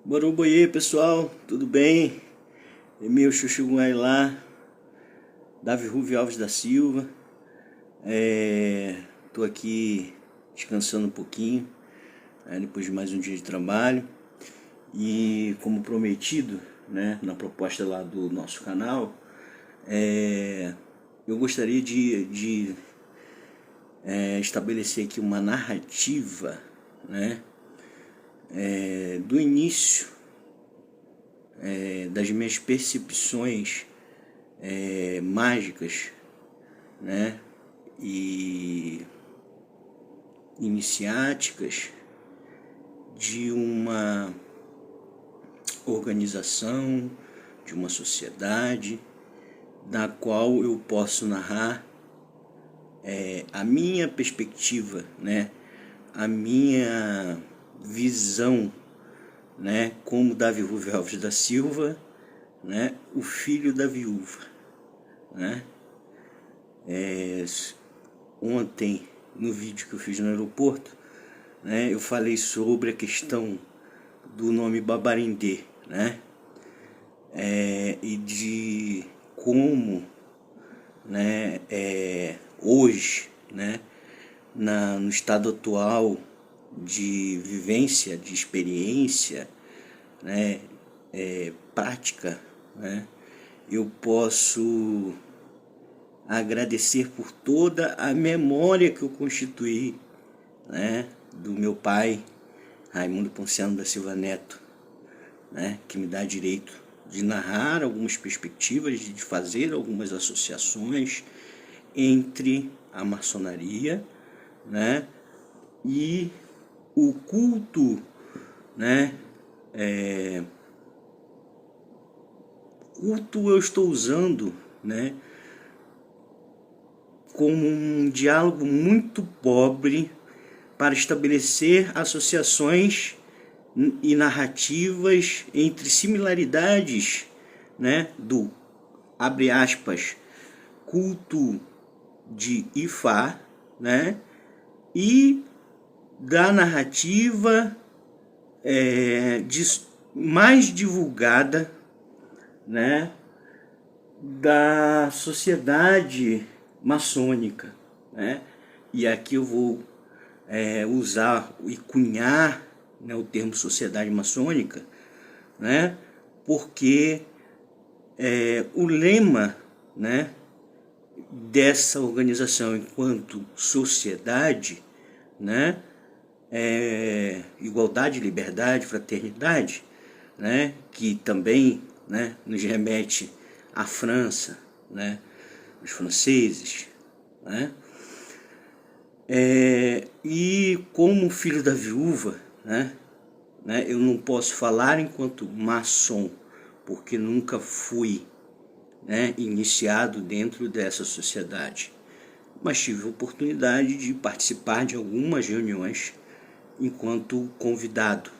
Borumboiê, pessoal, tudo bem? Emil Chuchuguai lá, Davi Ruvi Alves da Silva. Tô aqui descansando um pouquinho, depois de mais um dia de trabalho. E como prometido, na proposta lá do nosso canal, eu gostaria de estabelecer aqui uma narrativa, do início das minhas percepções mágicas, e iniciáticas de uma organização, de uma sociedade, da qual eu posso narrar a minha perspectiva, a minha visão, como Davi Ruvi Alves da Silva, o filho da viúva. Ontem, no vídeo que eu fiz no aeroporto, eu falei sobre a questão do nome Babarindê, e de como, hoje, no estado atual de vivência, de experiência, prática, eu posso agradecer por toda a memória que eu constituí, do meu pai, Raimundo Ponciano da Silva Neto, que me dá direito de narrar algumas perspectivas, de fazer algumas associações entre a maçonaria, e o culto, culto eu estou usando, como um diálogo muito pobre para estabelecer associações e narrativas entre similaridades, do, abre aspas, culto de Ifá, e da narrativa mais divulgada, da sociedade maçônica, E aqui eu vou usar e cunhar, o termo sociedade maçônica, porque o lema, dessa organização enquanto sociedade, igualdade, liberdade, fraternidade, que também, nos remete à França, os franceses, e como filho da viúva, eu não posso falar enquanto maçom, porque nunca fui, iniciado dentro dessa sociedade, mas tive a oportunidade de participar de algumas reuniões enquanto convidado,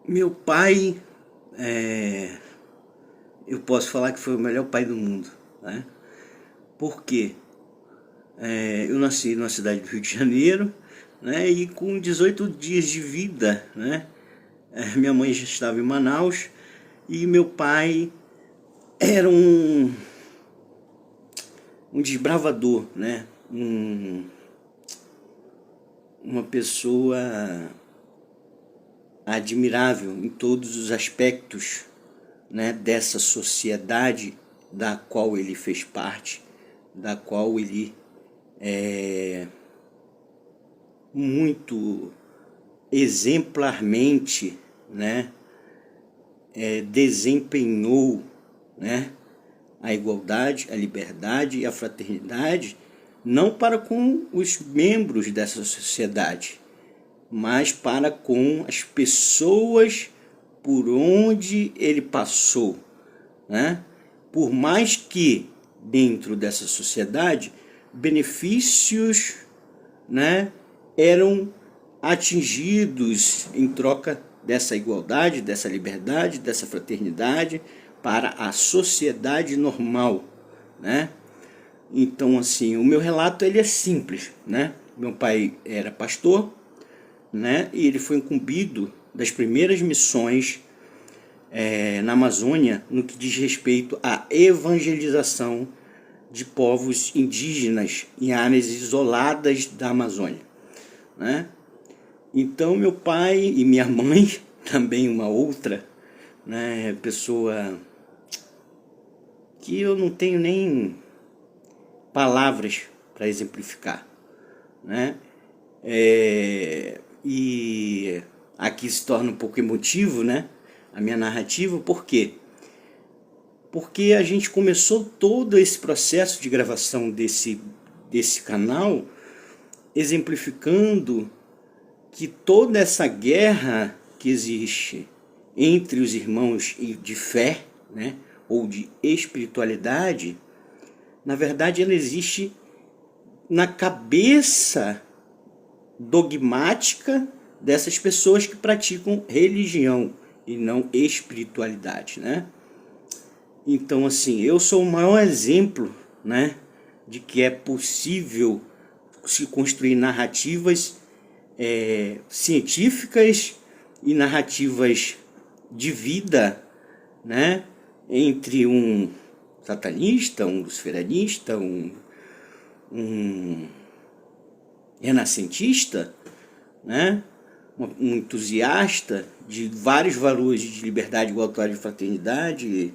Meu pai, eu posso falar que foi o melhor pai do mundo, Por quê? Eu nasci na cidade do Rio de Janeiro, e com 18 dias de vida, minha mãe já estava em Manaus, e meu pai era um desbravador, uma pessoa admirável em todos os aspectos, dessa sociedade da qual ele fez parte, da qual ele muito exemplarmente, desempenhou, a igualdade, a liberdade e a fraternidade, não para com os membros dessa sociedade, mas para com as pessoas por onde ele passou, Por mais que dentro dessa sociedade benefícios, eram atingidos em troca dessa igualdade, dessa liberdade, dessa fraternidade para a sociedade normal, Então, assim, o meu relato ele é simples, Meu pai era pastor, né? E ele foi incumbido das primeiras missões na Amazônia no que diz respeito à evangelização de povos indígenas em áreas isoladas da Amazônia, né? Então meu pai e minha mãe, também uma outra, né, pessoa que eu não tenho nem palavras para exemplificar, né? E aqui se torna um pouco emotivo, né, a minha narrativa. Por quê? Porque a gente começou todo esse processo de gravação desse canal exemplificando que toda essa guerra que existe entre os irmãos de fé, né, ou de espiritualidade, na verdade ela existe na cabeça dogmática dessas pessoas que praticam religião e não espiritualidade, né? Então, assim, eu sou o maior exemplo, né, de que é possível se construir narrativas científicas e narrativas de vida, né, entre um satanista, um luciferianista, um renascentista, né, um entusiasta de vários valores de liberdade, igualdade e fraternidade,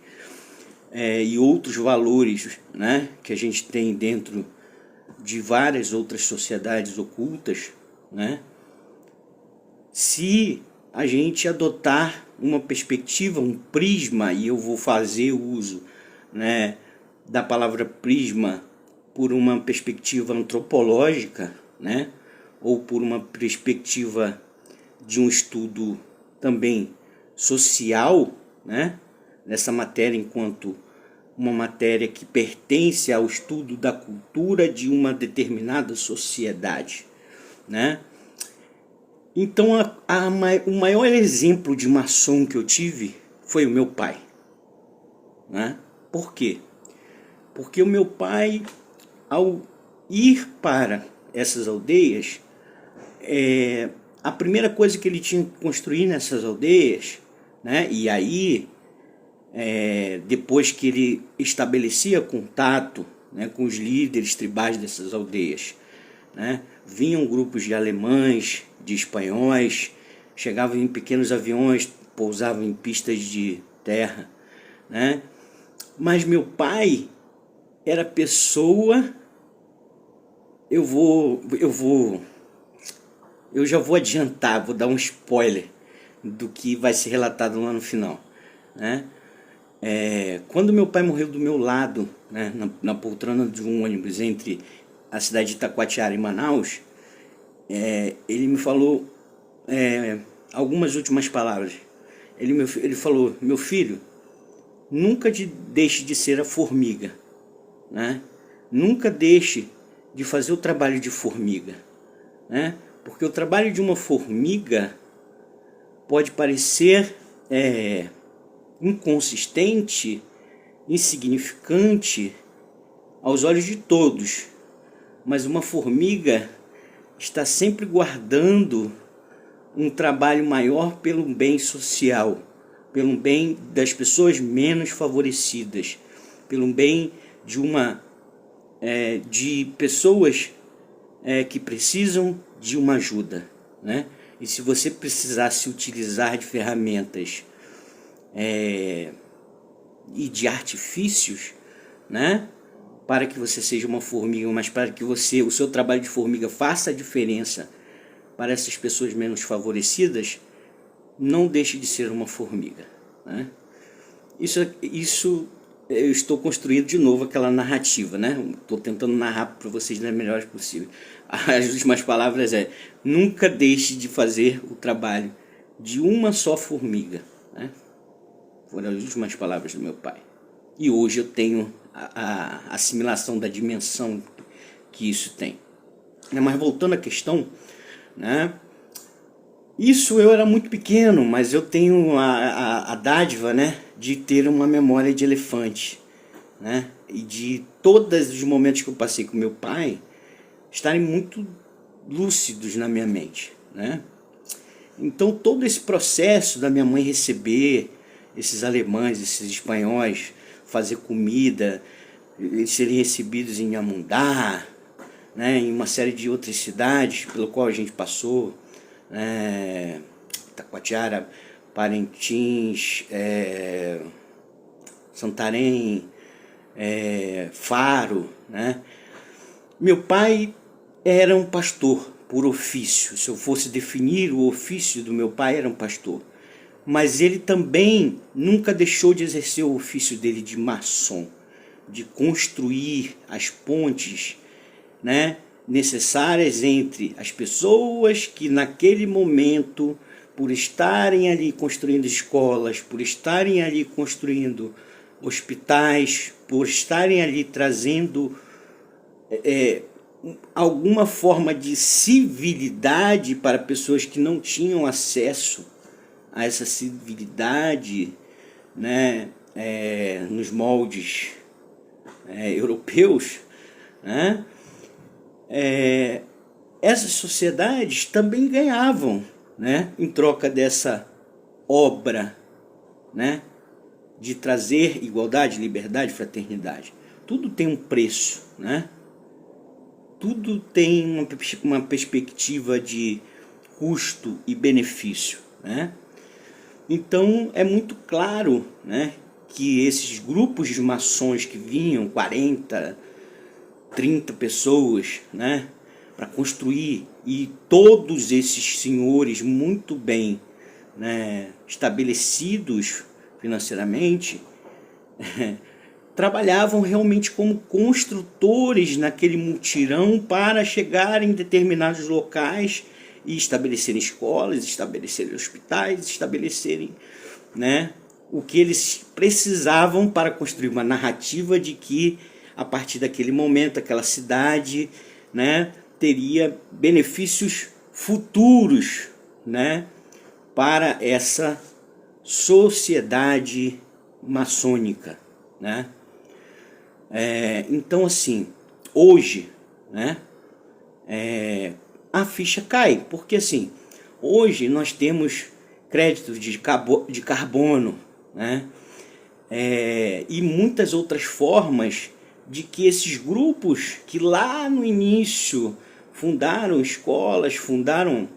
e outros valores, né, que a gente tem dentro de várias outras sociedades ocultas, né? Se a gente adotar uma perspectiva, um prisma, e eu vou fazer uso, né, da palavra prisma por uma perspectiva antropológica, né, ou por uma perspectiva de um estudo também social, né, nessa matéria enquanto uma matéria que pertence ao estudo da cultura de uma determinada sociedade, né? Então, o maior exemplo de maçom que eu tive foi o meu pai, né? Por quê? Porque o meu pai, ao ir para essas aldeias, a primeira coisa que ele tinha que construir nessas aldeias, né? E aí, depois que ele estabelecia contato, né, com os líderes tribais dessas aldeias, né, vinham grupos de alemães, de espanhóis, chegavam em pequenos aviões, pousavam em pistas de terra, né? Mas meu pai era pessoa, eu já vou adiantar, vou dar um spoiler do que vai ser relatado lá no final, né? Quando meu pai morreu do meu lado, né, na poltrona de um ônibus entre a cidade de Itacoatiara e Manaus, ele me falou algumas últimas palavras. Ele falou: meu filho, nunca deixe de ser a formiga, né? Nunca deixe de fazer o trabalho de formiga, né? Porque o trabalho de uma formiga pode parecer inconsistente, insignificante aos olhos de todos, mas uma formiga está sempre guardando um trabalho maior pelo bem social, pelo bem das pessoas menos favorecidas, pelo bem de pessoas que precisam de uma ajuda, né? E se você precisar se utilizar de ferramentas e de artifícios, né, para que você seja uma formiga, mas para que o seu trabalho de formiga faça a diferença para essas pessoas menos favorecidas, não deixe de ser uma formiga, né? Isso eu estou construindo de novo aquela narrativa, né? Estou tentando narrar para vocês da melhor possível. As últimas palavras nunca deixe de fazer o trabalho de uma só formiga, né? Foram as últimas palavras do meu pai. E hoje eu tenho a assimilação da dimensão que isso tem. Mas voltando à questão, né? Isso eu era muito pequeno, mas eu tenho a dádiva, né, de ter uma memória de elefante, né? E de todos os momentos que eu passei com meu pai estarem muito lúcidos na minha mente, né? Então todo esse processo da minha mãe receber esses alemães, esses espanhóis, fazer comida, eles serem recebidos em Amundá, né, em uma série de outras cidades pelo qual a gente passou, Taquatiara, Parintins, Santarém, Faro, né? Meu pai era um pastor por ofício. Se eu fosse definir o ofício do meu pai, era um pastor. Mas ele também nunca deixou de exercer o ofício dele de maçom, de construir as pontes, né, necessárias entre as pessoas que naquele momento, por estarem ali construindo escolas, por estarem ali construindo hospitais, por estarem ali trazendo alguma forma de civilidade para pessoas que não tinham acesso a essa civilidade, né, nos moldes europeus, né, essas sociedades também ganhavam, né, em troca dessa obra, né, de trazer igualdade, liberdade, fraternidade. Tudo tem um preço, né? Tudo tem uma perspectiva de custo e benefício, né? Então é muito claro, né, que esses grupos de maçons que vinham 40, 30 pessoas, né, para construir, e todos esses senhores muito bem, né, estabelecidos financeiramente, trabalhavam realmente como construtores naquele mutirão para chegar em determinados locais e estabelecerem escolas, estabelecerem hospitais, estabelecerem, né, o que eles precisavam para construir uma narrativa de que a partir daquele momento aquela cidade, né, teria benefícios futuros, né, para essa sociedade maçônica, né? Então assim, hoje, né, a ficha cai, porque assim, hoje nós temos créditos de carbono, né, e muitas outras formas de que esses grupos que lá no início fundaram escolas, fundaram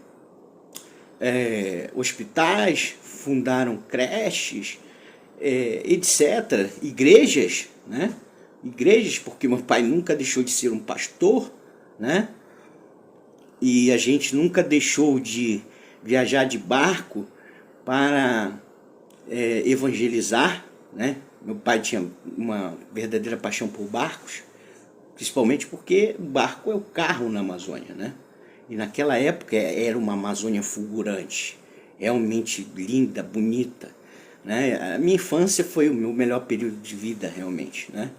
hospitais, fundaram creches, etc., igrejas, né? Igrejas, porque meu pai nunca deixou de ser um pastor, né? E a gente nunca deixou de viajar de barco para evangelizar, né? Meu pai tinha uma verdadeira paixão por barcos, principalmente porque o barco é o carro na Amazônia, né? E naquela época era uma Amazônia fulgurante, realmente linda, bonita, né? A minha infância foi o meu melhor período de vida, realmente, né?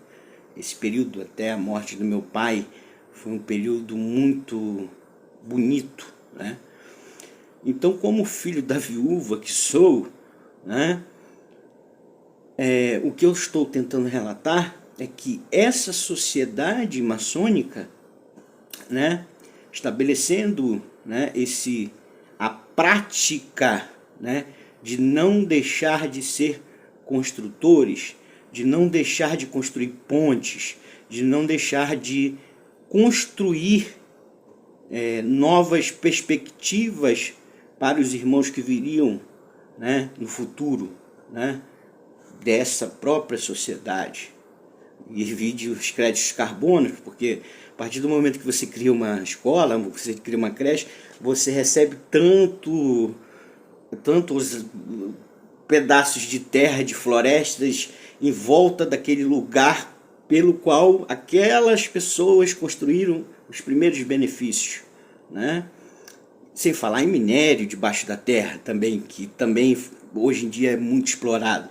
Esse período até a morte do meu pai foi um período muito bonito, né? Então, como filho da viúva que sou, né, o que eu estou tentando relatar é que essa sociedade maçônica, né, estabelecendo, né, a prática, né, de não deixar de ser construtores, de não deixar de construir pontes, de não deixar de construir novas perspectivas para os irmãos que viriam, né, no futuro, né, dessa própria sociedade. E vide os créditos carbônicos, porque a partir do momento que você cria uma escola, você cria uma creche, você recebe tantos pedaços de terra, de florestas em volta daquele lugar pelo qual aquelas pessoas construíram os primeiros benefícios, né? Sem falar em minério debaixo da terra também, que também hoje em dia é muito explorado.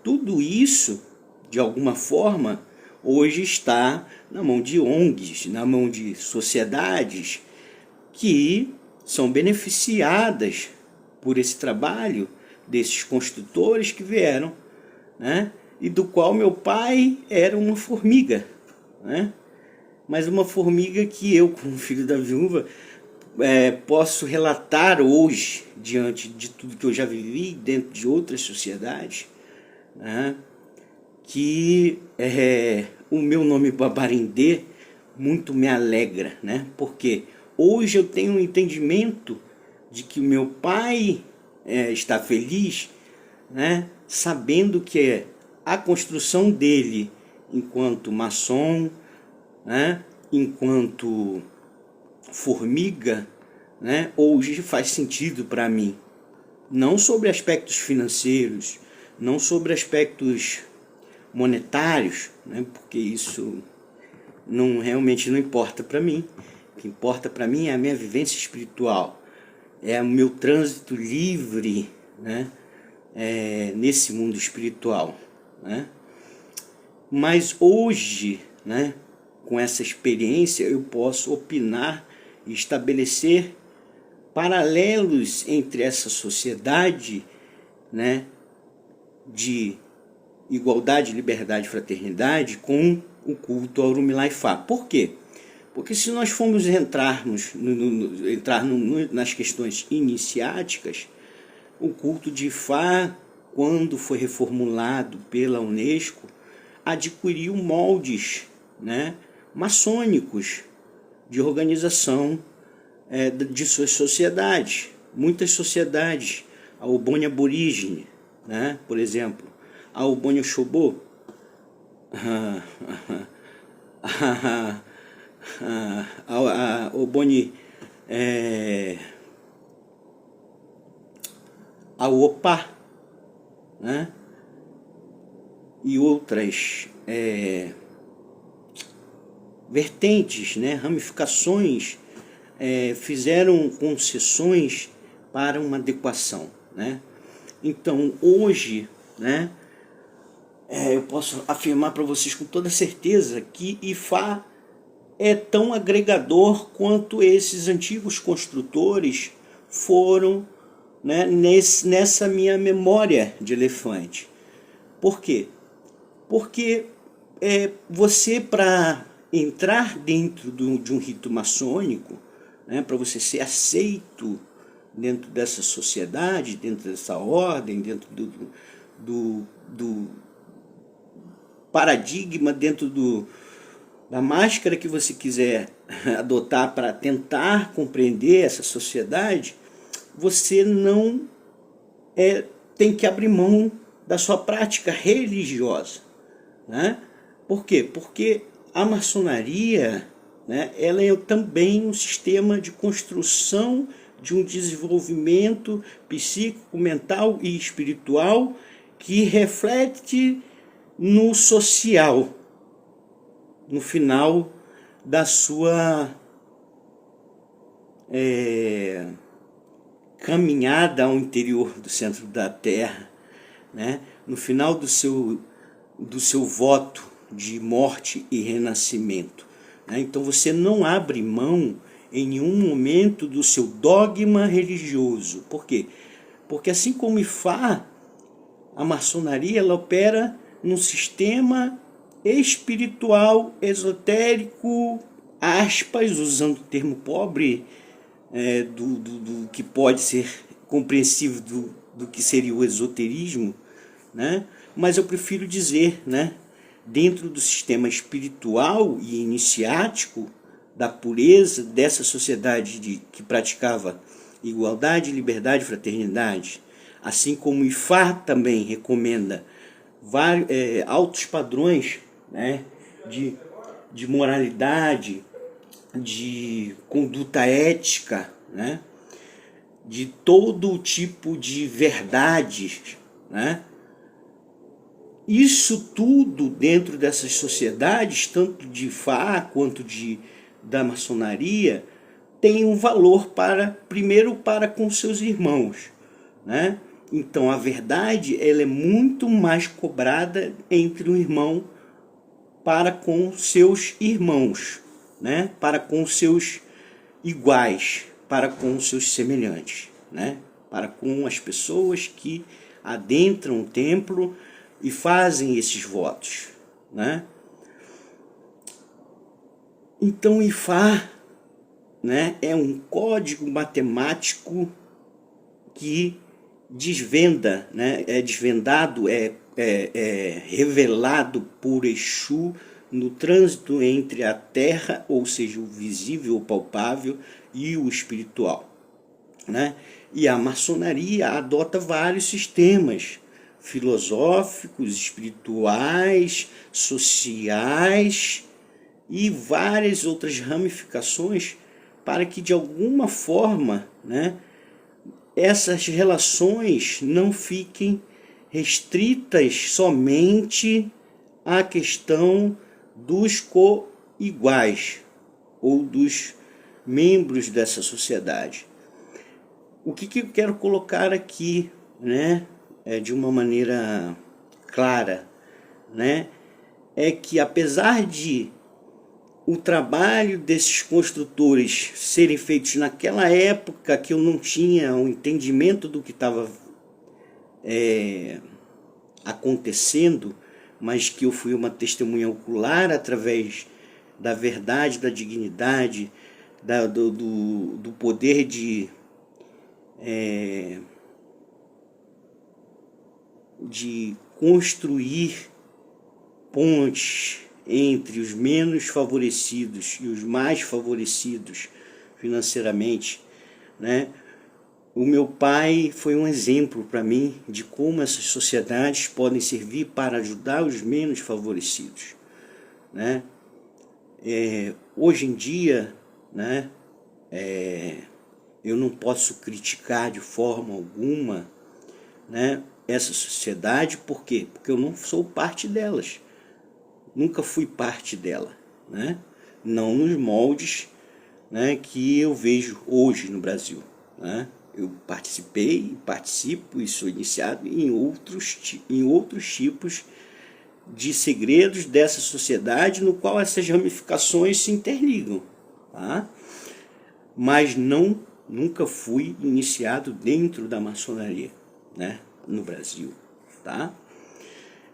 Tudo isso, de alguma forma, hoje está na mão de ONGs, na mão de sociedades que são beneficiadas por esse trabalho desses construtores que vieram, né? E do qual meu pai era uma formiga, né? Mas uma formiga que eu, como filho da viúva, posso relatar hoje, diante de tudo que eu já vivi dentro de outras sociedades, né, que o meu nome Babarindê muito me alegra, né? Porque hoje eu tenho um entendimento de que o meu pai está feliz, né? Sabendo que a construção dele enquanto maçom, né? Enquanto formiga, né? Hoje faz sentido para mim. Não sobre aspectos financeiros, não sobre aspectos monetários, né? Porque isso realmente não importa para mim. O que importa para mim é a minha vivência espiritual, é o meu trânsito livre, né? Nesse mundo espiritual, né? Mas hoje, né, com essa experiência, eu posso opinar e estabelecer paralelos entre essa sociedade, né, de igualdade, liberdade e fraternidade com o culto ao Orumilá Ifá. Por quê? Porque se nós formos entrar nas questões iniciáticas, o culto de Ifá, quando foi reformulado pela Unesco, adquiriu moldes, né, maçônicos de organização de suas sociedades. Muitas sociedades, a Obonha Aborígene, né, por exemplo, a Obonha Xobô, a Obonha a Opá, né, e outras vertentes, né, ramificações, fizeram concessões para uma adequação, né? Então hoje, né, eu posso afirmar para vocês com toda certeza que Ifá é tão agregador quanto esses antigos construtores foram, né, nessa minha memória de elefante. Por quê? Porque você, para entrar dentro de um rito maçônico, né, para você ser aceito dentro dessa sociedade, dentro dessa ordem, dentro do paradigma, dentro da máscara que você quiser adotar para tentar compreender essa sociedade, você não tem que abrir mão da sua prática religiosa, né? Por quê? Porque a maçonaria, né, ela é também um sistema de construção de um desenvolvimento psíquico, mental e espiritual que reflete no social, no final da sua caminhada ao interior do centro da Terra, né? No final do seu voto de morte e renascimento, né? Então você não abre mão em nenhum momento do seu dogma religioso. Por quê? Porque assim como Ifá, a maçonaria ela opera num sistema espiritual, esotérico, aspas, usando o termo pobre, do que pode ser compreensível do que seria o esoterismo, né? Mas eu prefiro dizer, né, dentro do sistema espiritual e iniciático da pureza dessa sociedade que praticava igualdade, liberdade e fraternidade, assim como Ifá também recomenda altos padrões, né, de moralidade, de conduta ética, né, de todo tipo de verdades, né? Isso tudo dentro dessas sociedades, tanto de Ifá quanto da maçonaria, tem um valor primeiro para com seus irmãos, né? Então a verdade ela é muito mais cobrada entre o irmão para com seus irmãos, né? Para com seus iguais, para com seus semelhantes, né? Para com as pessoas que adentram o templo e fazem esses votos, né? Então Ifá né, é um código matemático que desvenda, né, é desvendado, é revelado por Exu no trânsito entre a terra, ou seja, o visível, o palpável, e o espiritual, né? E a maçonaria adota vários sistemas filosóficos, espirituais, sociais e várias outras ramificações para que de alguma forma, né, essas relações não fiquem restritas somente à questão dos co-iguais ou dos membros dessa sociedade. O que eu quero colocar aqui, né, de uma maneira clara, né, é que apesar de o trabalho desses construtores serem feitos naquela época que eu não tinha um entendimento do que estava acontecendo, mas que eu fui uma testemunha ocular através da verdade, da dignidade, do poder de construir pontes entre os menos favorecidos e os mais favorecidos financeiramente, né? O meu pai foi um exemplo para mim de como essas sociedades podem servir para ajudar os menos favorecidos, né? Hoje em dia, né, eu não posso criticar de forma alguma, né, essa sociedade. Por quê? Porque eu não sou parte delas. Nunca fui parte dela, né? Não nos moldes, né, que eu vejo hoje no Brasil, né? Eu participei, participo e sou iniciado em outros tipos de segredos dessa sociedade, no qual essas ramificações se interligam, tá? Mas nunca fui iniciado dentro da maçonaria, né, no Brasil, tá?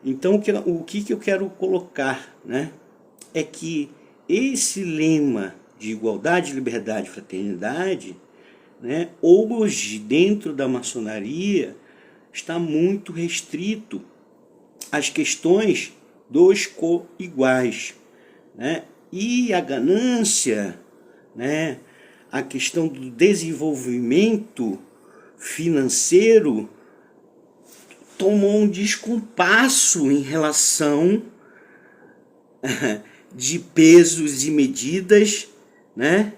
Então o que eu quero colocar, né, é que esse lema de igualdade, liberdade e fraternidade, né, hoje dentro da maçonaria está muito restrito às questões dos co-iguais, né? E a ganância, né, a questão do desenvolvimento financeiro tomou um descompasso em relação de pesos e medidas, né?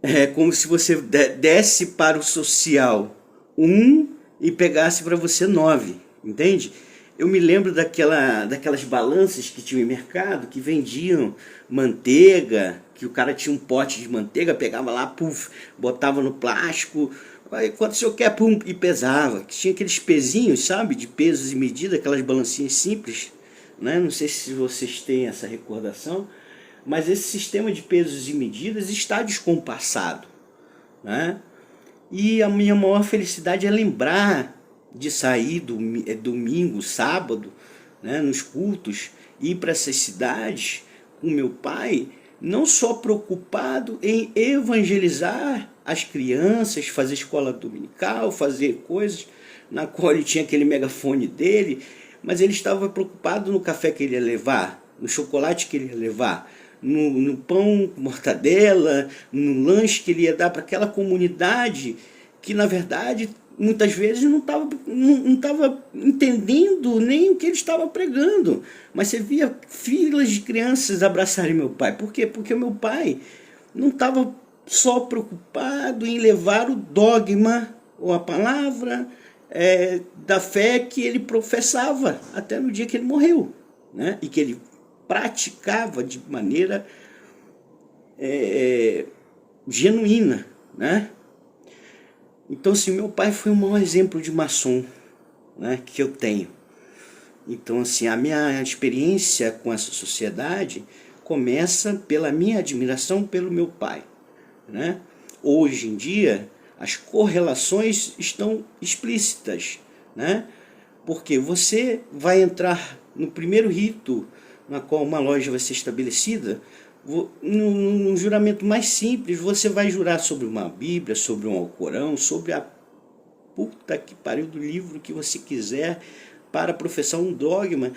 É como se você desse para o social 1 e pegasse para você 9, entende? Eu me lembro daquelas balanças que tinham em mercado, que vendiam manteiga, que o cara tinha um pote de manteiga, pegava lá, puf, botava no plástico, aí quanto o senhor quer, pum, e pesava. Que tinha aqueles pezinhos, sabe, de pesos e medidas, aquelas balancinhas simples, né? Não sei se vocês têm essa recordação, mas esse sistema de pesos e medidas está descompassado, né? E a minha maior felicidade é lembrar de sair domingo, sábado, né, nos cultos, ir para essas cidades com meu pai, não só preocupado em evangelizar as crianças, fazer escola dominical, fazer coisas na qual ele tinha aquele megafone dele, mas ele estava preocupado no café que ele ia levar, no chocolate que ele ia levar, no pão com mortadela, no lanche que ele ia dar para aquela comunidade que, na verdade, muitas vezes não estava entendendo nem o que ele estava pregando. Mas você via filas de crianças abraçarem meu pai. Por quê? Porque o meu pai não estava só preocupado em levar o dogma ou a palavra da fé que ele professava até no dia que ele morreu, né? E que ele praticava de maneira genuína, né? Então, assim, meu pai foi o maior exemplo de maçom, né, que eu tenho. Então, assim, a minha experiência com essa sociedade começa pela minha admiração pelo meu pai, né? Hoje em dia, as correlações estão explícitas, né? Porque você vai entrar no primeiro rito na qual uma loja vai ser estabelecida, num juramento mais simples, você vai jurar sobre uma Bíblia, sobre um Alcorão, sobre a puta que pariu do livro que você quiser, para professar um dogma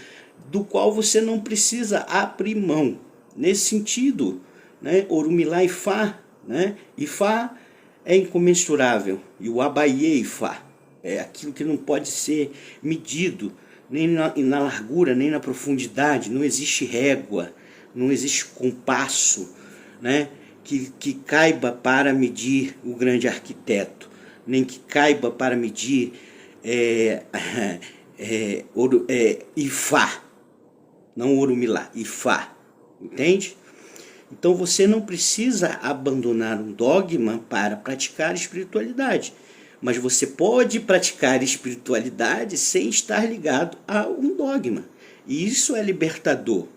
do qual você não precisa abrir mão. Nesse sentido, né, Orumilá Ifá, né, Ifá é incomensurável, e o Abaye Ifá é aquilo que não pode ser medido, nem na largura, nem na profundidade. Não existe régua, não existe compasso, né, que caiba para medir o grande arquiteto, nem que caiba para medir Ifá, não Orumilá, Ifá, entende? Então você não precisa abandonar um dogma para praticar espiritualidade, mas você pode praticar espiritualidade sem estar ligado a um dogma, e isso é libertador,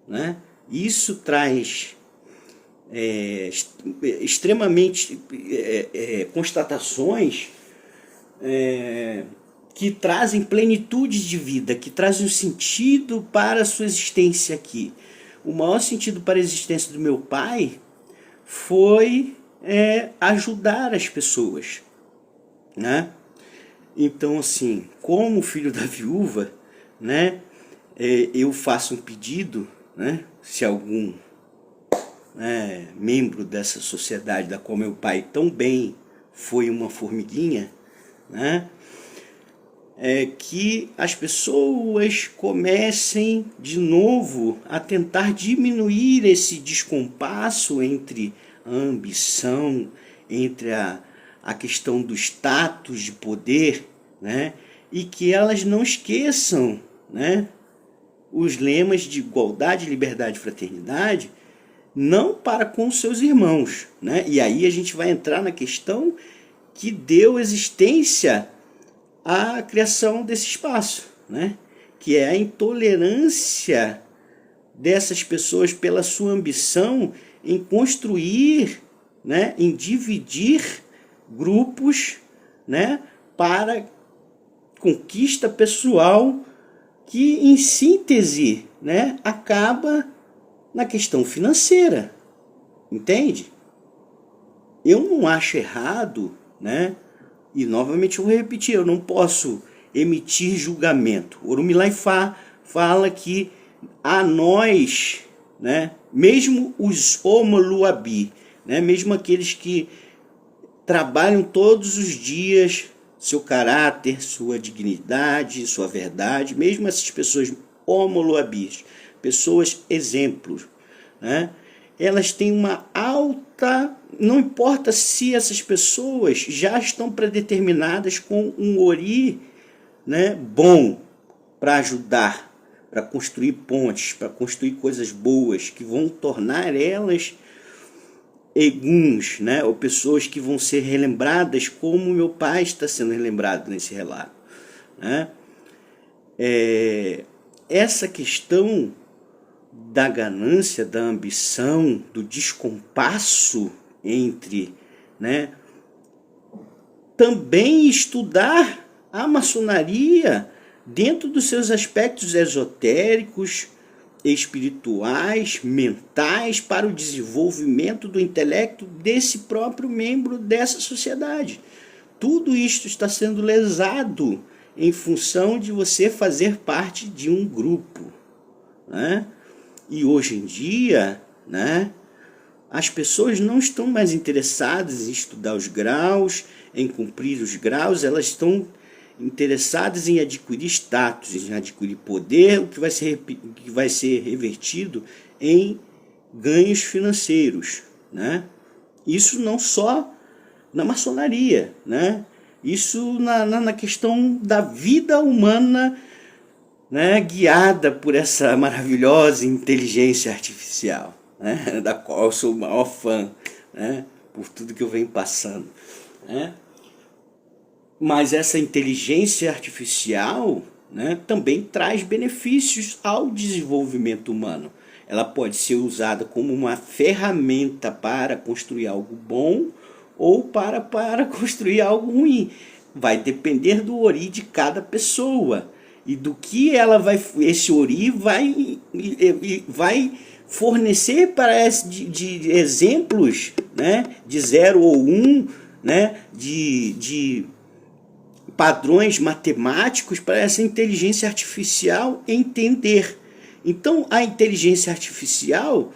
né? Isso traz extremamente constatações que trazem plenitude de vida, que trazem um sentido para a sua existência aqui. O maior sentido para a existência do meu pai foi ajudar as pessoas, né? Então, assim, como filho da viúva, né, eu faço um pedido, né, se algum membro dessa sociedade da qual meu pai tão bem foi uma formiguinha, né, que as pessoas comecem de novo a tentar diminuir esse descompasso entre a ambição, entre a questão do status de poder, né, e que elas não esqueçam, né, os lemas de igualdade, liberdade e fraternidade, não para com seus irmãos, né? E aí a gente vai entrar na questão que deu existência à criação desse espaço, né? Que é a intolerância dessas pessoas pela sua ambição em construir, né, em dividir grupos, né, para conquista pessoal, que em síntese, né, acaba na questão financeira, entende? Eu não acho errado, né? E novamente eu vou repetir, eu não posso emitir julgamento. Orumilá Ifá fala que a nós, né, mesmo os Omoluabi, né, mesmo aqueles que trabalham todos os dias seu caráter, sua dignidade, sua verdade, mesmo essas pessoas Omoluabis, pessoas exemplos, né, elas têm uma alta, não importa se essas pessoas já estão predeterminadas com um ori, né, bom para ajudar, para construir pontes, para construir coisas boas que vão tornar elas eguns, né, ou pessoas que vão ser relembradas como meu pai está sendo relembrado nesse relato, né? Essa questão da ganância, da ambição, do descompasso entre, né, também estudar a maçonaria dentro dos seus aspectos esotéricos, espirituais, mentais, para o desenvolvimento do intelecto desse próprio membro dessa sociedade. Tudo isto está sendo lesado em função de você fazer parte de um grupo, né? E hoje em dia, né, as pessoas não estão mais interessadas em estudar os graus, em cumprir os graus, elas estão interessadas em adquirir status, em adquirir poder, o que vai ser revertido em ganhos financeiros, né? Isso não só na maçonaria, né? Isso na questão da vida humana, né, guiada por essa maravilhosa inteligência artificial, né, da qual eu sou o maior fã, né, por tudo que eu venho passando, né? Mas essa inteligência artificial, né, também traz benefícios ao desenvolvimento humano. Ela pode ser usada como uma ferramenta para construir algo bom ou para construir algo ruim. Vai depender do ori de cada pessoa e do que ela vai, esse ori vai fornecer de exemplos, né, de 0 ou 1, né, de padrões matemáticos para essa inteligência artificial entender. Então, a inteligência artificial,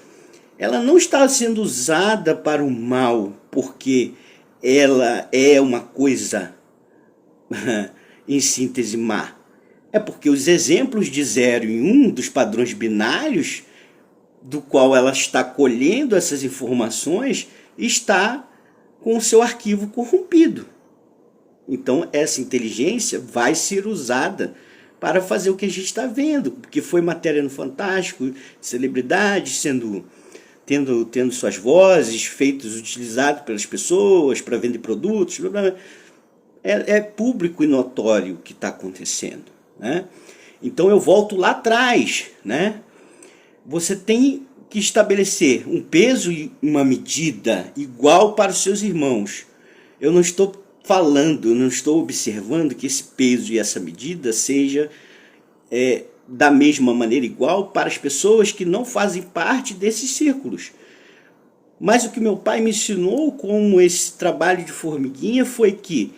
ela não está sendo usada para o mal, porque ela é uma coisa, em síntese, má. É porque os exemplos de 0 e 1 dos padrões binários, do qual ela está colhendo essas informações, está com o seu arquivo corrompido. Então, essa inteligência vai ser usada para fazer o que a gente está vendo, porque foi matéria no Fantástico, celebridades tendo suas vozes feitas, utilizadas pelas pessoas para vender produtos. Blá, blá. É público e notório o que está acontecendo, né? Então eu volto lá atrás, né? Você tem que estabelecer um peso e uma medida igual para os seus irmãos. Eu não estou não estou observando que esse peso e essa medida seja da mesma maneira igual para as pessoas que não fazem parte desses círculos. Mas o que meu pai me ensinou com esse trabalho de formiguinha foi que,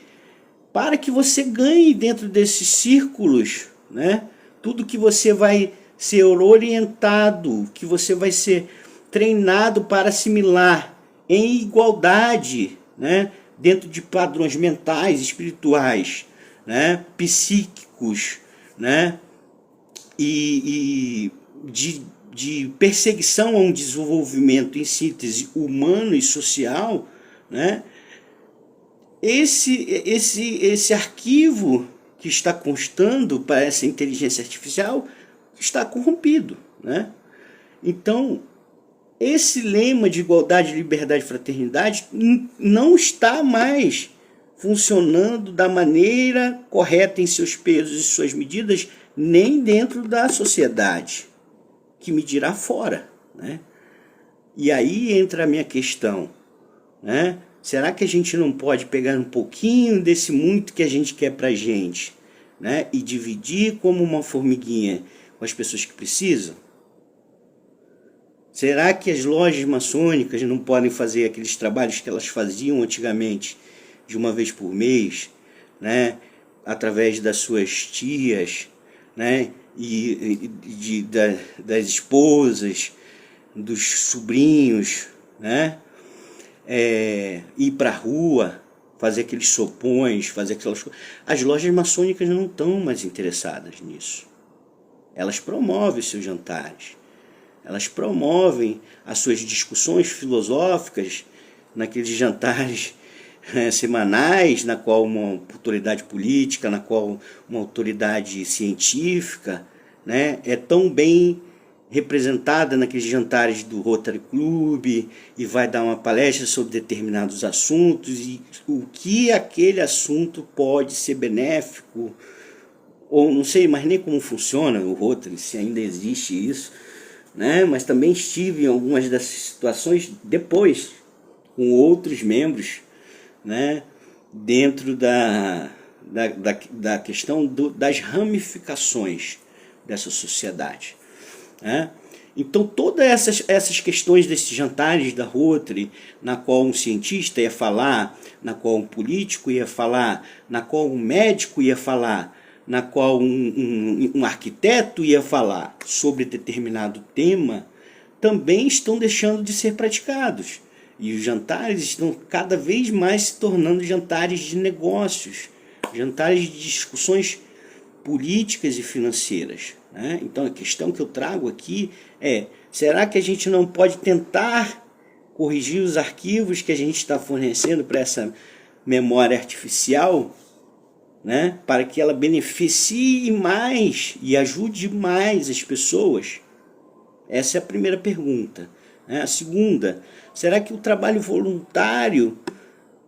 para que você ganhe dentro desses círculos, né, tudo que você vai ser orientado, que você vai ser treinado para assimilar em igualdade, né, dentro de padrões mentais, espirituais, né, psíquicos, né, e de perseguição a um desenvolvimento, em síntese, humano e social, né, esse arquivo que está constando para essa inteligência artificial está corrompido, né? Então, esse lema de igualdade, liberdade e fraternidade não está mais funcionando da maneira correta em seus pesos e suas medidas, nem dentro da sociedade, que me dirá fora, né? E aí entra a minha questão, né? Será que a gente não pode pegar um pouquinho desse muito que a gente quer pra gente, né, e dividir como uma formiguinha com as pessoas que precisam? Será que as lojas maçônicas não podem fazer aqueles trabalhos que elas faziam antigamente, de uma vez por mês, né, através das suas tias, né, das esposas, dos sobrinhos, né, ir para a rua, fazer aqueles sopões, fazer aquelas coisas? As lojas maçônicas não estão mais interessadas nisso. Elas promovem os seus jantares, elas promovem as suas discussões filosóficas naqueles jantares semanais, na qual uma autoridade política, na qual uma autoridade científica, né, é tão bem representada naqueles jantares do Rotary Club e vai dar uma palestra sobre determinados assuntos e o que aquele assunto pode ser benéfico, ou não sei mais nem como funciona o Rotary, se ainda existe isso, né? Mas também estive em algumas dessas situações depois, com outros membros, né? Dentro da questão das ramificações dessa sociedade, né? Então todas essas questões desses jantares da Rotary, na qual um cientista ia falar, na qual um político ia falar, na qual um médico ia falar, na qual um arquiteto ia falar sobre determinado tema, também estão deixando de ser praticados. E os jantares estão cada vez mais se tornando jantares de negócios, jantares de discussões políticas e financeiras, né? Então a questão que eu trago aqui é: será que a gente não pode tentar corrigir os arquivos que a gente está fornecendo para essa memória artificial, né, para que ela beneficie mais e ajude mais as pessoas? Essa é a primeira pergunta, né? A segunda: será que o trabalho voluntário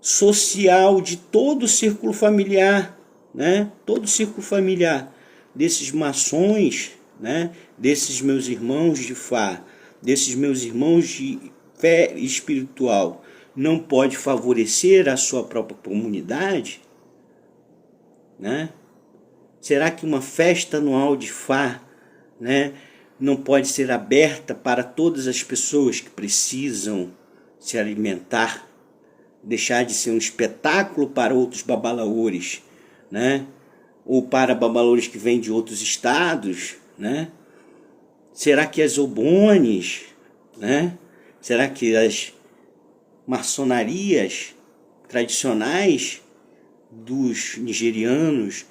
social de todo o círculo familiar, né, todo o círculo familiar desses maçons, né, desses meus irmãos de Fá, desses meus irmãos de fé espiritual, não pode favorecer a sua própria comunidade, né? Será que uma festa anual de Fá, né, não pode ser aberta para todas as pessoas que precisam se alimentar, deixar de ser um espetáculo para outros babalaores, né? Ou para babalaores que vêm de outros estados, né? Será que as obones, né? Será que as maçonarias tradicionais dos nigerianos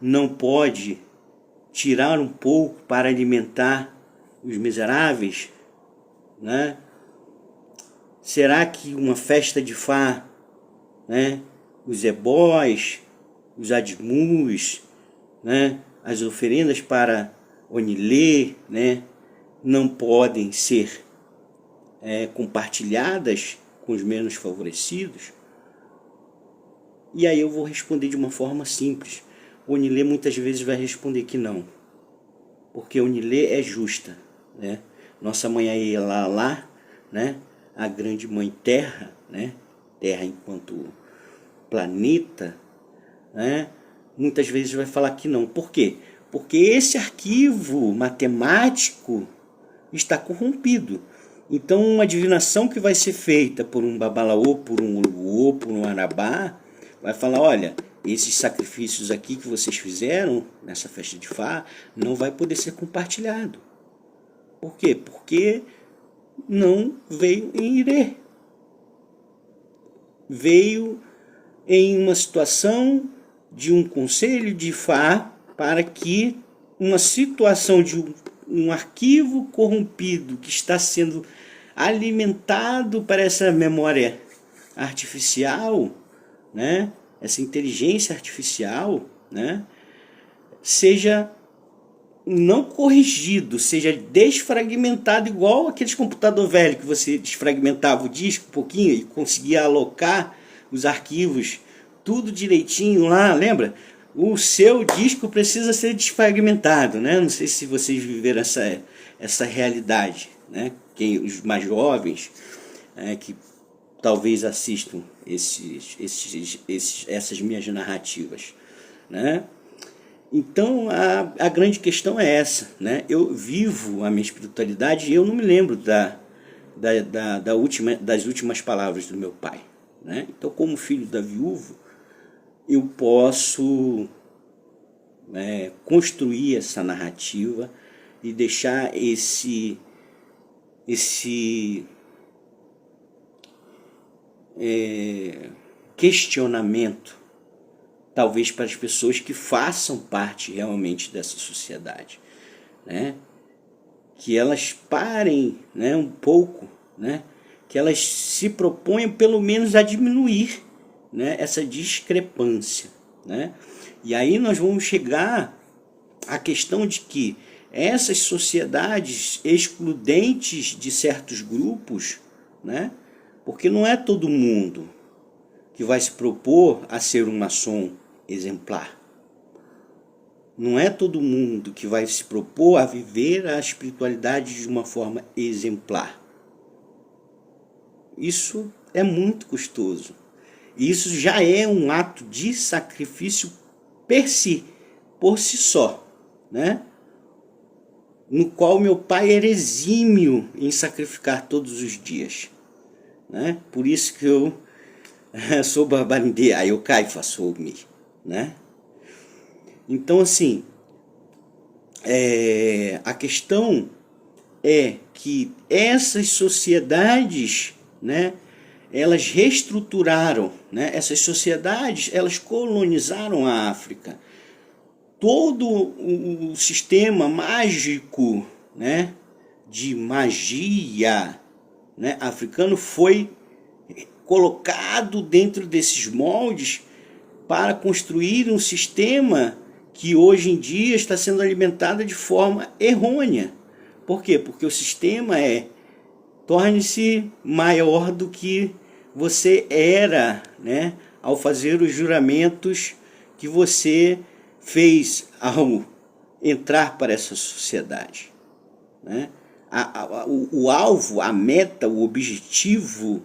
não pode tirar um pouco para alimentar os miseráveis, né? Será que uma festa de Fá, né? Os ebós, os admus, né? As oferendas para Onilê, né? Não podem ser compartilhadas com os menos favorecidos? E aí eu vou responder de uma forma simples. Onilê muitas vezes vai responder que não, porque Onilê é justa, né? Nossa mãe aí lá, né? A grande mãe Terra, né? Terra enquanto planeta, né? Muitas vezes vai falar que não. Por quê? Porque esse arquivo matemático está corrompido. Então uma divinação que vai ser feita por um babalaô, por um oluô, por um arabá, vai falar, olha, esses sacrifícios aqui que vocês fizeram nessa festa de Fá não vai poder ser compartilhado. Por quê? Porque não veio em Irê. Veio em uma situação de um conselho de Fá para que uma situação de um arquivo corrompido que está sendo alimentado para essa memória artificial, né? Essa inteligência artificial, né? Seja não corrigido, seja desfragmentado, igual aqueles computador velho que você desfragmentava o disco um pouquinho e conseguia alocar os arquivos tudo direitinho lá, lembra? O seu disco precisa ser desfragmentado, né? Não sei se vocês viveram essa realidade, né? Os mais jovens que talvez assistam essas minhas narrativas, né? Então a grande questão é essa, né? Eu vivo a minha espiritualidade e eu não me lembro das últimas palavras do meu pai, né? Então, como filho da viúva, eu posso construir essa narrativa e deixar esse questionamento, talvez para as pessoas que façam parte realmente dessa sociedade, né? Que elas parem, né, um pouco, né? Que elas se proponham pelo menos a diminuir, né, essa discrepância, né? E aí nós vamos chegar à questão de que essas sociedades excludentes de certos grupos, né? Porque não é todo mundo que vai se propor a ser um maçom exemplar. Não é todo mundo que vai se propor a viver a espiritualidade de uma forma exemplar. Isso é muito custoso. Isso já é um ato de sacrifício por si só, né? No qual meu pai era exímio em sacrificar todos os dias, né? Por isso que eu sou Babalindê, aí eu caio, faço-me, né? Então, assim, a questão é que essas sociedades, né, elas reestruturaram, né? Essas sociedades, elas colonizaram a África. Todo o sistema mágico, né, de magia, né, africano foi colocado dentro desses moldes para construir um sistema que hoje em dia está sendo alimentado de forma errônea. Por quê? Porque o sistema torne-se maior do que você era, né, ao fazer os juramentos que você fez ao entrar para essa sociedade, né? O alvo, a meta, o objetivo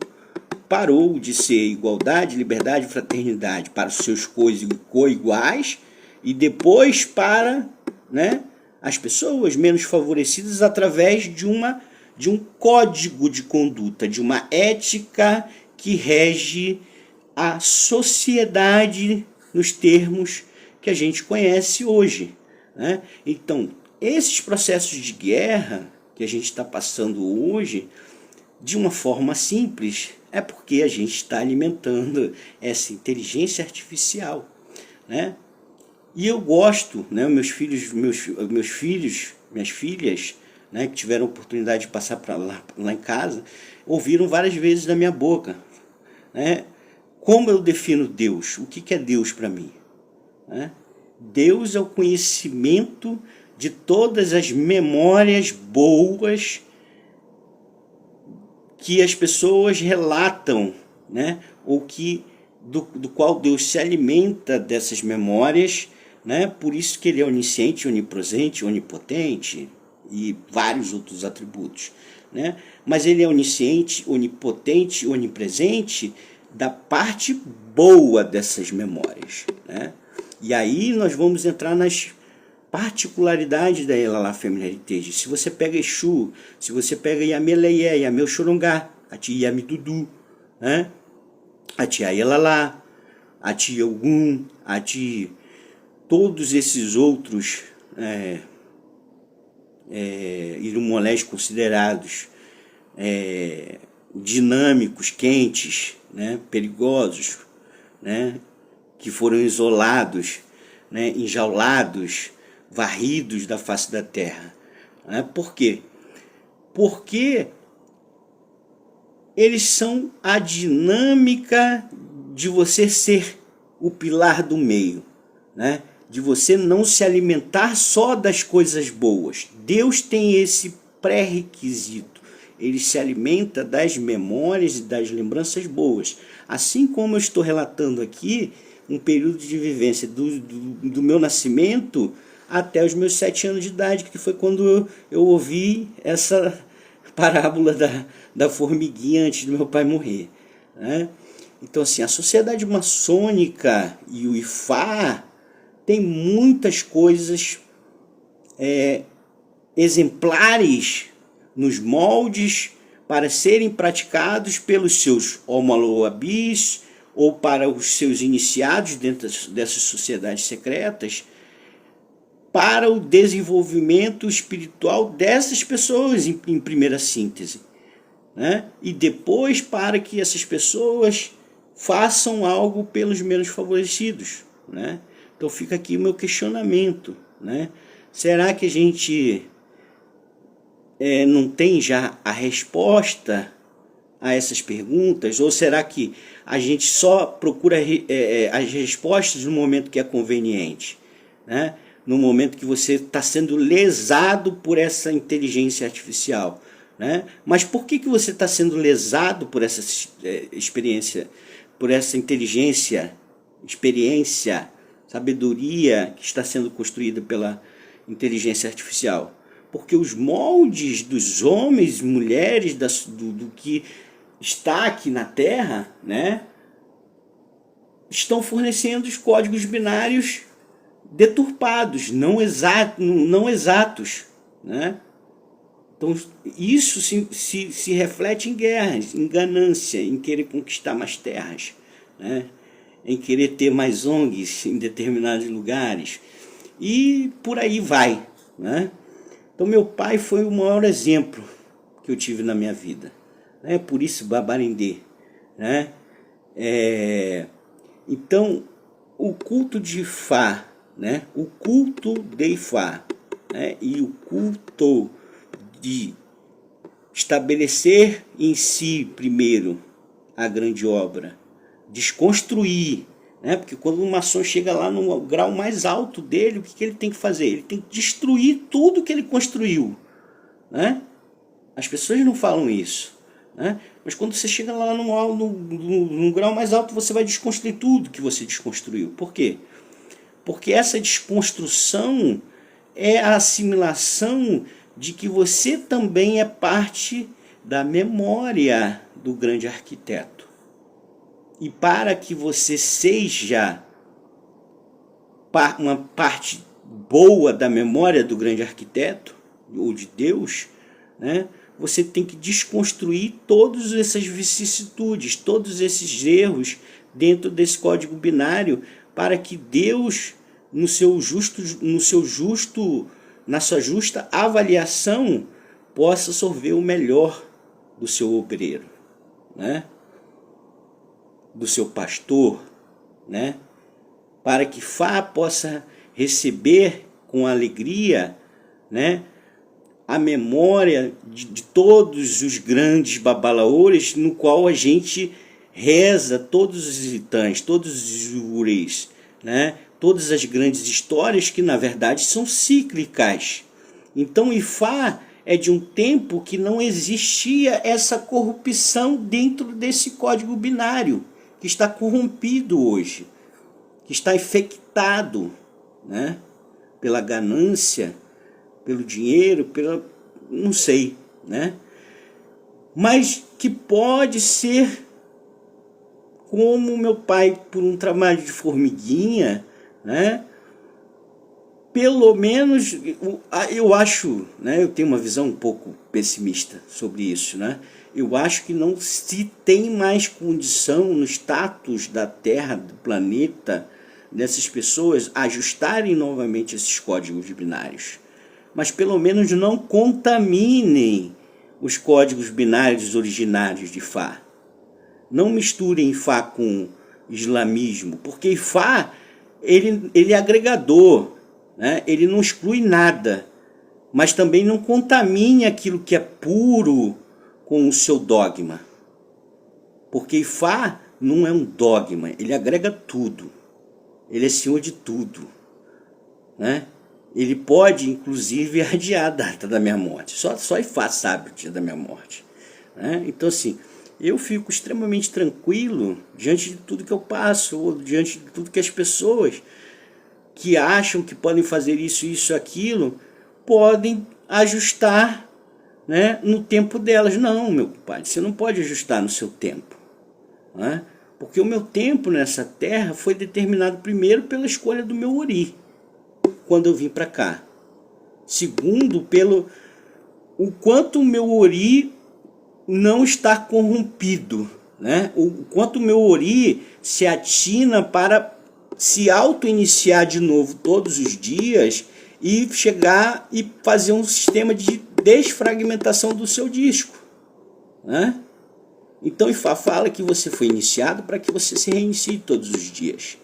parou de ser igualdade, liberdade e fraternidade para os seus co-iguais e depois para, né, as pessoas menos favorecidas através de um código de conduta, de uma ética que rege a sociedade nos termos que a gente conhece hoje, né? Então, esses processos de guerra que a gente está passando hoje, de uma forma simples, é porque a gente está alimentando essa inteligência artificial, né? E eu gosto, né, minhas filhas, né, que tiveram a oportunidade de passar para lá em casa, ouviram várias vezes da minha boca, né, como eu defino Deus, o que é Deus para mim, né? Deus é o conhecimento de todas as memórias boas que as pessoas relatam, né, ou que do qual Deus se alimenta dessas memórias, né? Por isso que ele é onisciente, onipresente, onipotente e vários outros atributos, né? Mas ele é onisciente, onipotente, onipresente da parte boa dessas memórias, né? E aí nós vamos entrar nas particularidades da Elalá Family Heritage. Se você pega Exu, se você pega Yameleie, Yameu Xorongá, a tia Yamidudu, né? A tia Elalá, a tia Ogum, a tia... todos esses outros irumolés considerados dinâmicos, quentes, né, perigosos, né, que foram isolados, né, enjaulados, varridos da face da terra. Né? Por quê? Porque eles são a dinâmica de você ser o pilar do meio, né? De você não se alimentar só das coisas boas. Deus tem esse pré-requisito. Ele se alimenta das memórias e das lembranças boas. Assim como eu estou relatando aqui um período de vivência do meu nascimento até os meus 7 anos de idade, que foi quando eu ouvi essa parábola da formiguinha antes do meu pai morrer, né? Então, assim, a sociedade maçônica e o Ifá tem muitas coisas exemplares nos moldes para serem praticados pelos seus homoloabis ou para os seus iniciados dentro dessas sociedades secretas, para o desenvolvimento espiritual dessas pessoas em primeira síntese, né? E depois para que essas pessoas façam algo pelos menos favorecidos, né? Então fica aqui o meu questionamento, né? Será que a gente não tem já a resposta a essas perguntas? Ou será que a gente só procura as respostas no momento que é conveniente, né? No momento que você está sendo lesado por essa inteligência artificial, né? Mas por que você está sendo lesado por essa experiência, por essa experiência, sabedoria que está sendo construída pela inteligência artificial? Porque os moldes dos homens e mulheres do que está aqui na Terra, né, estão fornecendo os códigos binários deturpados, não exatos, né? Então isso se reflete em guerras, em ganância, em querer conquistar mais terras, né? Em querer ter mais ONGs em determinados lugares, e por aí vai, né? Então meu pai foi o maior exemplo que eu tive na minha vida, né? Por isso Babarendê, né? Então o culto de Ifá, né? O culto de Ifá, né? E o culto de estabelecer em si primeiro a grande obra, desconstruir, né? Porque quando o maçom chega lá no grau mais alto dele, o que ele tem que fazer? Ele tem que destruir tudo que ele construiu, né? As pessoas não falam isso, né? Mas quando você chega lá no grau mais alto, você vai desconstruir tudo que você desconstruiu. Por quê? Porque essa desconstrução é a assimilação de que você também é parte da memória do grande arquiteto. E para que você seja uma parte boa da memória do grande arquiteto, ou de Deus, né? Você tem que desconstruir todas essas vicissitudes, todos esses erros dentro desse código binário, para que Deus, na sua justa avaliação, possa sorver o melhor do seu obreiro, né? Do seu pastor, né? Para que Fá possa receber com alegria, né, a memória de todos os grandes babalaores, no qual a gente reza todos os itãs, todos os ureis, né? Todas as grandes histórias que na verdade são cíclicas. Então Ifá é de um tempo que não existia essa corrupção dentro desse código binário, que está corrompido hoje, que está infectado, né, pela ganância, pelo dinheiro, não sei, né? Mas que pode ser como meu pai, por um trabalho de formiguinha, né? Pelo menos, eu acho, né? Eu tenho uma visão um pouco pessimista sobre isso, né? Eu acho que não se tem mais condição no status da Terra, do planeta, dessas pessoas ajustarem novamente esses códigos binários. Mas pelo menos não contaminem os códigos binários originários de Fá. Não misturem Fá com islamismo, porque Fá ele é agregador, né? Ele não exclui nada, mas também não contamine aquilo que é puro com o seu dogma. Porque Fá não é um dogma, ele agrega tudo. Ele é senhor de tudo, né? Ele pode, inclusive, adiar a data da minha morte. Só Ifá sabe o dia da minha morte, né? Então, assim, eu fico extremamente tranquilo diante de tudo que eu passo, ou diante de tudo que as pessoas que acham que podem fazer isso, aquilo, podem ajustar, né, no tempo delas. Não, meu compadre, você não pode ajustar no seu tempo, né? Porque o meu tempo nessa terra foi determinado primeiro pela escolha do meu Ori, quando eu vim para cá. Segundo, pelo o quanto o meu Ori não está corrompido, né? O quanto o meu Ori se atina para se auto-iniciar de novo todos os dias e chegar e fazer um sistema de desfragmentação do seu disco, né? Então Ifá fala que você foi iniciado para que você se reinicie todos os dias.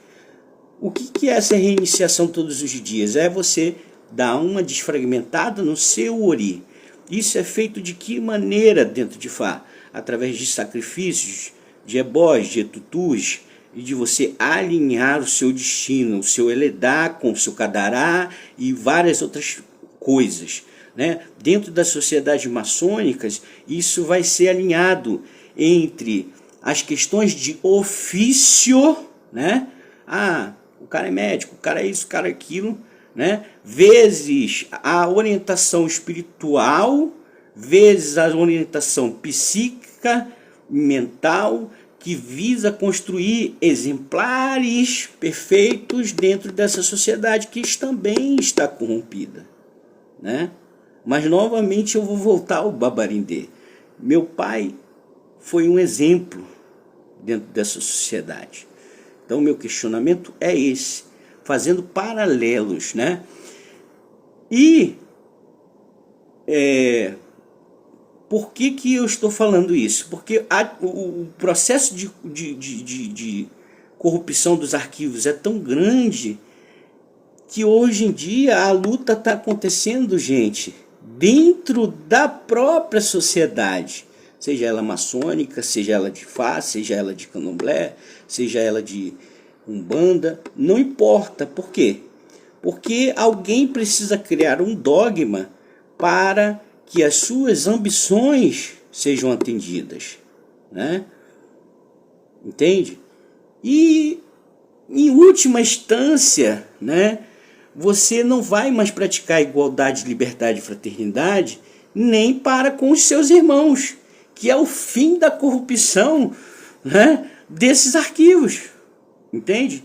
O que é essa reiniciação todos os dias? É você dar uma desfragmentada no seu Ori. Isso é feito de que maneira dentro de Fá? Através de sacrifícios, de ebós, de etutus, e de você alinhar o seu destino, o seu Eledá com o seu Cadará e várias outras coisas, né? Dentro das sociedades maçônicas, isso vai ser alinhado entre as questões de ofício, né? Ah, o cara é médico, o cara é isso, o cara é aquilo, né? Vezes a orientação espiritual, vezes a orientação psíquica, mental, que visa construir exemplares perfeitos dentro dessa sociedade que também está corrompida, né? Mas novamente eu vou voltar ao Babarindê. Meu pai foi um exemplo dentro dessa sociedade. Então meu questionamento é esse, fazendo paralelos, né? E por que eu estou falando isso? Porque o processo de corrupção dos arquivos é tão grande que hoje em dia a luta está acontecendo, gente, dentro da própria sociedade, seja ela maçônica, seja ela de Fá, seja ela de Candomblé, seja ela de Umbanda, não importa. Por quê? Porque alguém precisa criar um dogma para que as suas ambições sejam atendidas, né? Entende? E, em última instância, né, você não vai mais praticar igualdade, liberdade e fraternidade nem para com os seus irmãos, que é o fim da corrupção, né, desses arquivos, entende?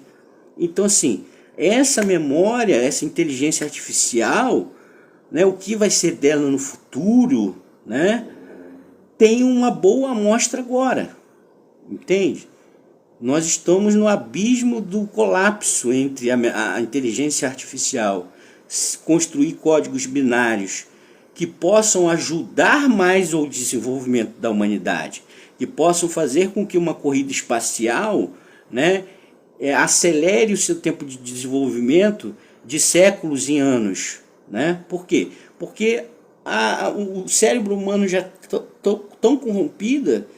Então, assim, essa memória, essa inteligência artificial, né, o que vai ser dela no futuro, né, tem uma boa amostra agora, entende? Nós estamos no abismo do colapso entre a inteligência artificial, construir códigos binários que possam ajudar mais o desenvolvimento da humanidade, que possam fazer com que uma corrida espacial, né, acelere o seu tempo de desenvolvimento de séculos em anos. Né? Por quê? Porque o cérebro humano já está tão corrompida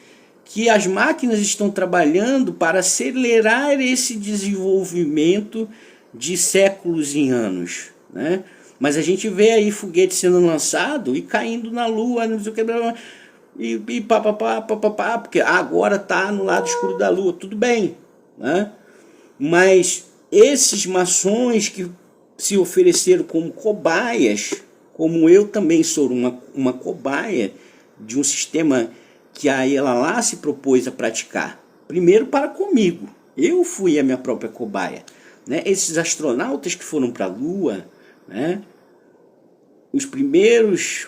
que as máquinas estão trabalhando para acelerar esse desenvolvimento de séculos em anos. Né? Mas a gente vê aí foguete sendo lançado e caindo na Lua, não sei o que, e papapá, porque agora está no lado escuro da Lua, tudo bem. Né? Mas esses maçons que se ofereceram como cobaias, como eu também sou uma cobaia de um sistema que a Elalá se propôs a praticar. Primeiro para comigo, eu fui a minha própria cobaia. Né? Esses astronautas que foram para a Lua, né? Os primeiros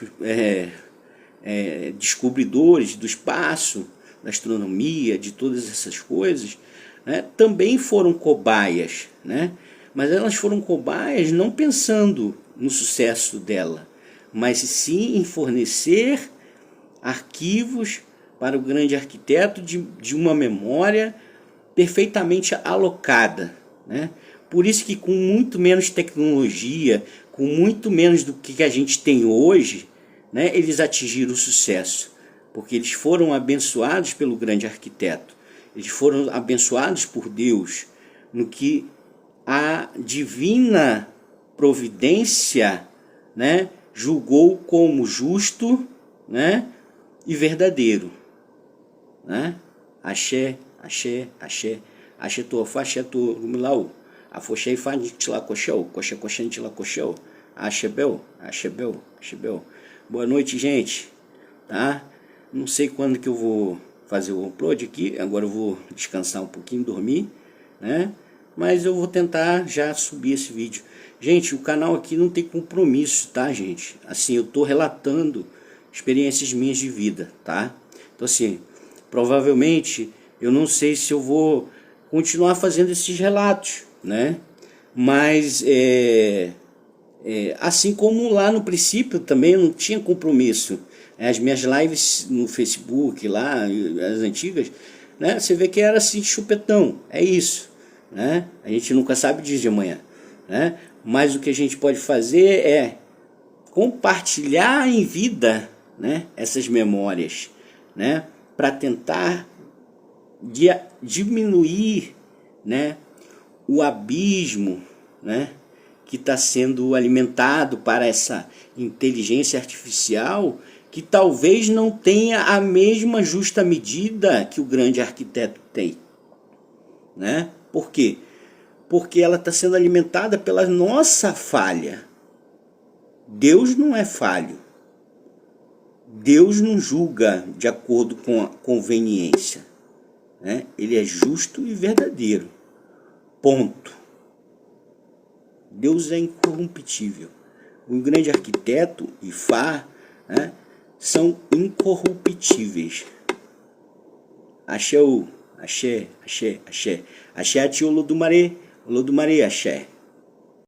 descobridores do espaço, da astronomia, de todas essas coisas, né? Também foram cobaias, né? Mas elas foram cobaias não pensando no sucesso dela, mas sim em fornecer arquivos para o grande arquiteto de uma memória perfeitamente alocada. Né? Por isso que com muito menos tecnologia, com muito menos do que a gente tem hoje, né, eles atingiram o sucesso, porque eles foram abençoados pelo grande arquiteto, eles foram abençoados por Deus, no que a divina providência, né, julgou como justo, né, e verdadeiro. Né? Axé, axé, axé, axé tu afá, axé tu rumilau, afoxei fá nitila coxeu, coxa coxa nitila coxeu, axebel, axebel, axebel. Boa noite, gente. Tá? Não sei quando que eu vou fazer o upload aqui, agora eu vou descansar um pouquinho, dormir, né? Mas eu vou tentar já subir esse vídeo. Gente, o canal aqui não tem compromisso, tá, gente? Assim, eu tô relatando experiências minhas de vida, tá? Então, assim, provavelmente, eu não sei se eu vou continuar fazendo esses relatos, né? Mas, assim como lá no princípio também eu não tinha compromisso. As minhas lives no Facebook, lá, as antigas, né? Você vê que era assim, chupetão, é isso. Né? A gente nunca sabe o dia de amanhã, né? Mas o que a gente pode fazer é compartilhar em vida, né, essas memórias, né, para tentar diminuir, né, o abismo, né, que está sendo alimentado para essa inteligência artificial que talvez não tenha a mesma justa medida que o grande arquiteto tem. Né? Por quê? Porque ela está sendo alimentada pela nossa falha. Deus não é falho. Deus não julga de acordo com a conveniência. Né? Ele é justo e verdadeiro. Ponto. Deus é incorruptível. O grande arquiteto e Fá, né, são incorruptíveis. Axé, axé, axé, axé. Axé ati Olodumare, Olodumare axé.